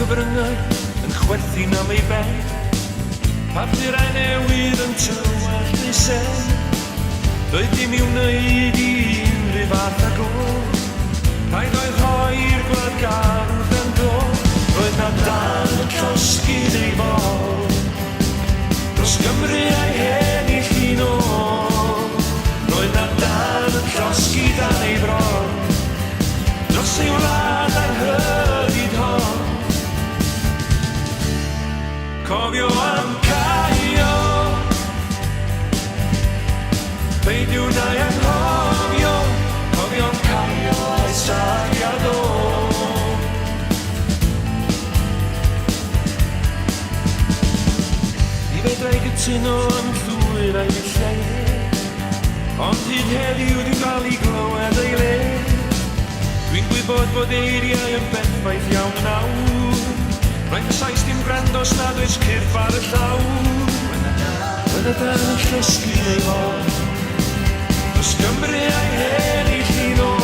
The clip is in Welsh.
cyfryngau yn chwerthin am ei bed. Papurau newydd yn tywall neu sen. Doedd dim i'w wneud i unrhyw fath ag o. Rhaid oedd rhoi'r gwlad gardd yn do. Roedd na dan y llosgi neu fol. Dros Gymru a'i hennill un o. Roedd na dan y llosgi dan ei bron. Dros ei wlad a'r hydyd hon. Cofio am Caio. Peidiw na i anghofio. Cofio am Caio a'i safiad o. Ni fedrai gytuno am llwyr a'i ddillai. Ond hyd heddiw dwi'n cael ei glywed ei le. Dwi'n gwybod bod eiriau yn berffaith iawn yn awr. Rhaid y sais dim gwrandos nad oes cyrff ar y llawr. Wyna dan yn llosgi neu fod. Dros Gymru a'i hennill un o.